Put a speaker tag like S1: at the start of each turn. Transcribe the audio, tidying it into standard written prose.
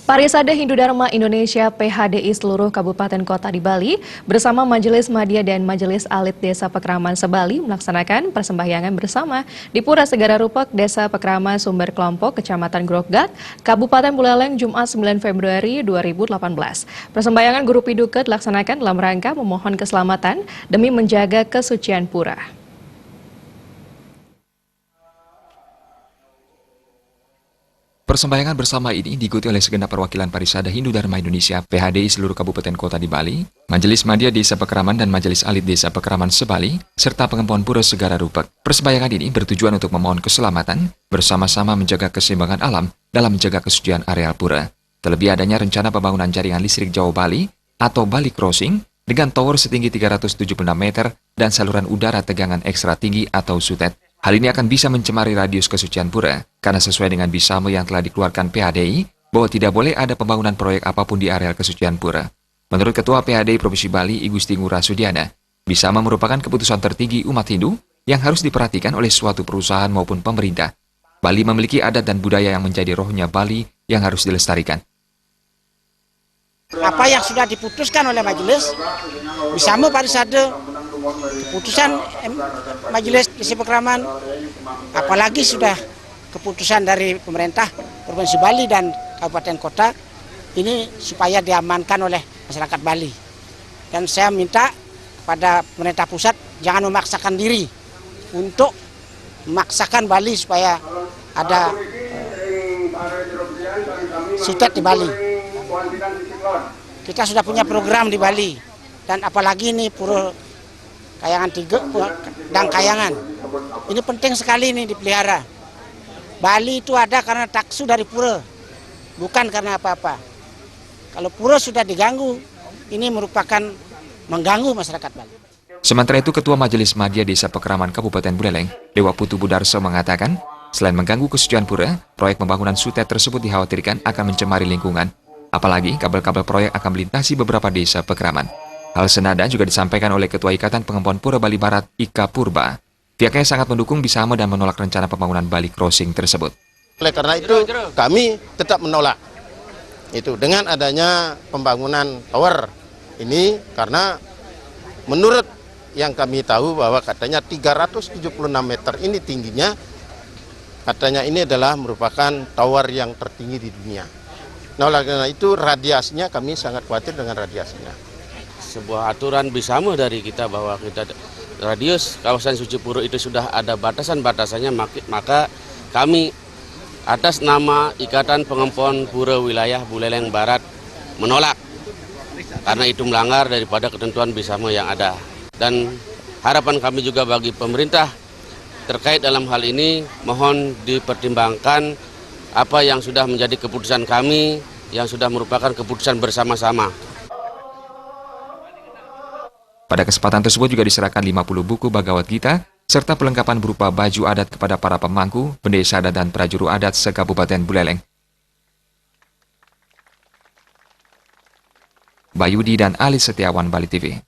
S1: Parisade Hindu Dharma Indonesia PHDI seluruh kabupaten kota di Bali bersama Majelis Madya dan Majelis Alit Desa Pekraman Sebali melaksanakan persembahyangan bersama di Pura Segara Rupek, Desa Pekraman Sumber Kelompok, Kecamatan Groggat, Kabupaten Buleleng, Jumat 9 Februari 2018. Persembahyangan Guru Piduka dilaksanakan dalam rangka memohon keselamatan demi menjaga kesucian pura.
S2: Persembahyangan bersama ini diikuti oleh segenap perwakilan Parisade Hindu Dharma Indonesia PHDI seluruh kabupaten kota di Bali, Majelis Madya Desa Pekraman dan Majelis Alit Desa Pekraman Sebali, serta Pengempon Pura Segara Rupek. Persembahyangan ini bertujuan untuk memohon keselamatan, bersama-sama menjaga keseimbangan alam dalam menjaga kesucian areal pura. Terlebih adanya rencana pembangunan jaringan listrik Jawa Bali atau Bali Crossing dengan tower setinggi 376 meter dan saluran udara tegangan ekstra tinggi atau SUTET. Hal ini akan bisa mencemari radius kesucian pura, karena sesuai dengan Bisamo yang telah dikeluarkan PHDI, bahwa tidak boleh ada pembangunan proyek apapun di areal kesucian pura. Menurut Ketua PHDI Provinsi Bali, I Gusti Ngurah Sudiana, Bisamo merupakan keputusan tertinggi umat Hindu yang harus diperhatikan oleh suatu perusahaan maupun pemerintah. Bali memiliki adat dan budaya yang menjadi rohnya Bali yang harus dilestarikan.
S3: Apa yang sudah diputuskan oleh majelis, Bisamo Parisade, keputusan Majelis Desa Pekraman, apalagi sudah keputusan dari pemerintah Provinsi Bali dan Kabupaten Kota, ini supaya diamankan oleh masyarakat Bali. Dan saya minta pada pemerintah pusat jangan memaksakan diri untuk memaksakan Bali supaya ada SUTET di Bali. Kita sudah punya program di Bali, dan apalagi ini Pura Kayangan 3 dan Kayangan. Ini penting sekali ini dipelihara. Bali itu ada karena taksu dari pura, bukan karena apa-apa. Kalau pura sudah diganggu, ini merupakan mengganggu masyarakat Bali.
S2: Sementara itu, Ketua Majelis Madya Desa Pekraman Kabupaten Buleleng, Dewa Putu Budarso mengatakan, selain mengganggu kesucian pura, proyek pembangunan SUTET tersebut dikhawatirkan akan mencemari lingkungan. Apalagi kabel-kabel proyek akan melintasi beberapa desa Pekraman. Hal senada juga disampaikan oleh Ketua Ikatan Pengempon Pura Bali Barat, Ika Purba. Pihaknya sangat mendukung Bisamo dan menolak rencana pembangunan Bali Crossing tersebut.
S4: Oleh karena itu, kami tetap menolak itu dengan adanya pembangunan tower ini, karena menurut yang kami tahu bahwa katanya 376 meter ini tingginya, katanya ini adalah merupakan tower yang tertinggi di dunia. Nah, oleh karena itu radiasinya kami sangat khawatir dengan radiasinya.
S5: Sebuah aturan Bisamo dari kita bahwa kita radius kawasan suci pura itu sudah ada batasan-batasannya, maka kami atas nama Ikatan Pengempon Pura Wilayah Buleleng Barat menolak, karena itu melanggar daripada ketentuan Bisamo yang ada. Dan harapan kami juga bagi pemerintah terkait dalam hal ini, mohon dipertimbangkan apa yang sudah menjadi keputusan kami, yang sudah merupakan keputusan bersama-sama.
S2: Pada kesempatan tersebut juga diserahkan 50 buku Bhagavad Gita, serta perlengkapan berupa baju adat kepada para pemangku, pendesa adat dan prajuru adat se-Kabupaten Buleleng. Bayudi dan Ali Setiawan, Bali TV.